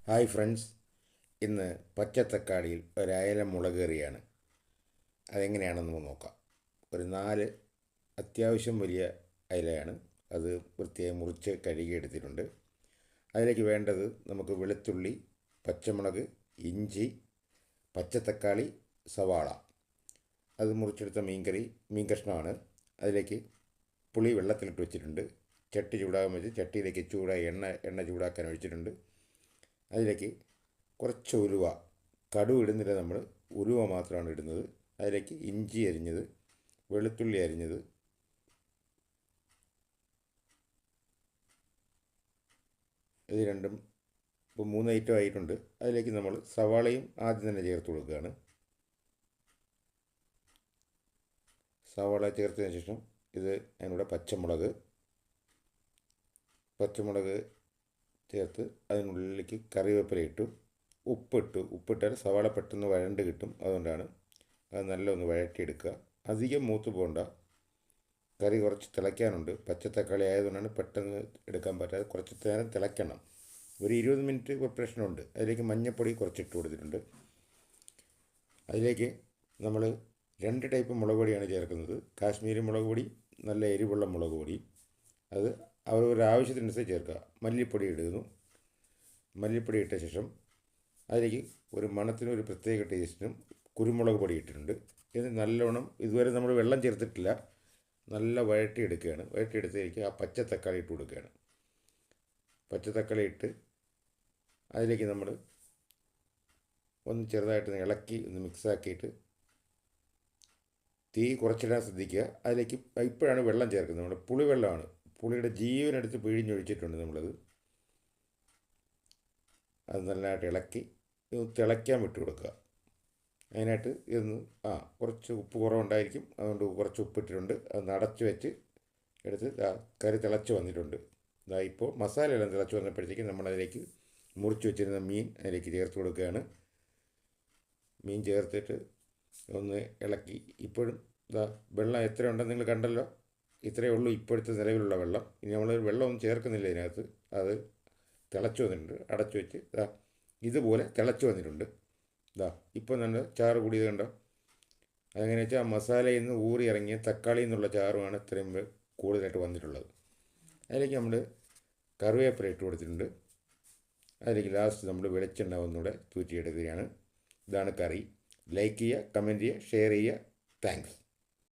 Hi friends, ഇന്ന് പച്ചത്തക്കാളിയിൽ ഒരയല മുളക് കറിയാണ്. അതെങ്ങനെയാണെന്ന് നമുക്ക് നോക്കാം. ഒരു 4 അത്യാവശ്യം വലിയ അയലയാണ്. അത് വൃത്തിയായി മുറിച്ച് കഴുകി എടുത്തിട്ടുണ്ട്. അതിലേക്ക് വേണ്ടത് നമുക്ക് വെളുത്തുള്ളി, പച്ചമുളക്, ഇഞ്ചി, പച്ചത്തക്കാളി, സവാള. അത് മുറിച്ചെടുത്ത മീൻ കഷ്ണമാണ്. അതിലേക്ക് പുളി വെള്ളത്തിലിട്ട് വെച്ചിട്ടുണ്ട്. ചട്ടി ചൂടാകാൻ വെച്ച് ചട്ടിയിലേക്ക് എണ്ണ ചൂടാക്കാൻ ഒഴിച്ചിട്ടുണ്ട്. അതിലേക്ക് കുറച്ച് ഉലുവ, കടുക് ഇടുന്നില്ല, നമ്മൾ ഉലുവ മാത്രമാണ് ഇടുന്നത്. അതിലേക്ക് ഇഞ്ചി അരിഞ്ഞത്, വെളുത്തുള്ളി അരിഞ്ഞത്, ഇത് രണ്ടും ഇപ്പോൾ 3 ഐറ്റം ആയിട്ടുണ്ട്. അതിലേക്ക് നമ്മൾ സവാളയും ആദ്യം തന്നെ ചേർത്ത് കൊടുക്കുകയാണ്. സവാള ചേർത്തതിന് ശേഷം ഇത് അതിനൂടെ പച്ചമുളക് ചേർത്ത് അതിനുള്ളിലേക്ക് കറിവേപ്പില ഇട്ടു, ഉപ്പിട്ടാൽ സവാള പെട്ടെന്ന് വഴണ്ട് കിട്ടും. അതുകൊണ്ടാണ് അത് നല്ല ഒന്ന് വഴറ്റിയെടുക്കുക. അധികം മൂത്ത് പോകണ്ട. കറി കുറച്ച് തിളയ്ക്കാനുണ്ട്. പച്ചത്തക്കാളി ആയതുകൊണ്ടാണ് പെട്ടെന്ന് എടുക്കാൻ പറ്റാതെ കുറച്ച് നേരം തിളയ്ക്കണം. ഒരു 20 മിനിറ്റ് പ്രിപ്പറേഷനുണ്ട്. അതിലേക്ക് മഞ്ഞൾപ്പൊടി കുറച്ചിട്ട് കൊടുത്തിട്ടുണ്ട്. അതിലേക്ക് നമ്മൾ 2 ടൈപ്പ് മുളക് പൊടിയാണ് ചേർക്കുന്നത്. കാശ്മീരി മുളക് പൊടി, നല്ല എരിവുള്ള മുളക് പൊടി. അത് അവരവരുടെ ആവശ്യത്തിനനുസരിച്ച് ചേർക്കുക. മല്ലിപ്പൊടി ഇടുന്നു. മല്ലിപ്പൊടി ഇട്ട ശേഷം അതിലേക്ക് ഒരു മണത്തിനും ഒരു പ്രത്യേക ടേസ്റ്റിനും കുരുമുളക് പൊടി ഇട്ടിട്ടുണ്ട്. ഇത് നല്ലോണം, ഇതുവരെ നമ്മൾ വെള്ളം ചേർത്തിട്ടില്ല, നല്ല വഴറ്റിയെടുക്കുകയാണ്. വഴറ്റിയെടുത്തേക്ക് ആ പച്ചത്തക്കാളി ഇട്ട് കൊടുക്കുകയാണ്. പച്ചത്തക്കാളി ഇട്ട് അതിലേക്ക് നമ്മൾ ഒന്ന് ചെറുതായിട്ട് ഇളക്കി ഒന്ന് മിക്സാക്കിയിട്ട് തീ കുറച്ചിടാൻ ശ്രദ്ധിക്കുക. അതിലേക്ക് ഇപ്പോഴാണ് വെള്ളം ചേർക്കുന്നത്. നമ്മുടെ പുളിവെള്ളമാണ്. പുളിയുടെ ജീവനെടുത്ത് പിഴിഞ്ഞൊഴിച്ചിട്ടുണ്ട് നമ്മളത്. അത് നല്ലതായിട്ട് ഇളക്കി തിളയ്ക്കാൻ വിട്ടു കൊടുക്കുക. അതിനായിട്ട് ഇതൊന്ന് കുറച്ച് ഉപ്പ് കുറവുണ്ടായിരിക്കും, അതുകൊണ്ട് കുറച്ച് ഉപ്പിട്ടിട്ടുണ്ട്. അത് അടച്ച് വെച്ച് എടുത്ത് കറി തിളച്ച് വന്നിട്ടുണ്ട്. ഇപ്പോൾ മസാലയെല്ലാം തിളച്ച് വന്നപ്പോഴത്തേക്കും നമ്മളതിലേക്ക് മുറിച്ച് വെച്ചിരുന്ന മീൻ അതിലേക്ക് ചേർത്ത് കൊടുക്കുകയാണ്. മീൻ ചേർത്തിട്ട് ഒന്ന് ഇളക്കി. ഇപ്പോഴും വെള്ളം എത്ര ഉണ്ടെന്ന് നിങ്ങൾ കണ്ടല്ലോ. ഇത്രയേ ഉള്ളൂ ഇപ്പോഴത്തെ നിലവിലുള്ള വെള്ളം. ഇനി നമ്മൾ വെള്ളമൊന്നും ചേർക്കുന്നില്ല ഇതിനകത്ത്. അത് തിളച്ച് വന്നിട്ടുണ്ട്. അടച്ചു വെച്ച് ഇതുപോലെ തിളച്ച് വന്നിട്ടുണ്ട്. ഇപ്പോൾ നല്ല ചാറ് കൂടിയത് കണ്ടോ. അതെങ്ങനെ വെച്ചാൽ ആ മസാലയിൽ നിന്ന് ഊറി ഇറങ്ങിയ തക്കാളിയിൽ നിന്നുള്ള ചാറുമാണ് ഇത്രയും കൂടുതലായിട്ട് വന്നിട്ടുള്ളത്. അതിലേക്ക് നമ്മൾ കറിവേപ്പില ഇട്ട് കൊടുത്തിട്ടുണ്ട്. അതിലേക്ക് ലാസ്റ്റ് നമ്മൾ വെളിച്ചെണ്ണ ഒന്നുകൂടെ തൂറ്റിയെടുക്കുകയാണ്. ഇതാണ് കറി. ലൈക്ക് ചെയ്യുക, കമൻറ്റ് ചെയ്യുക, ഷെയർ ചെയ്യുക. താങ്ക്സ്.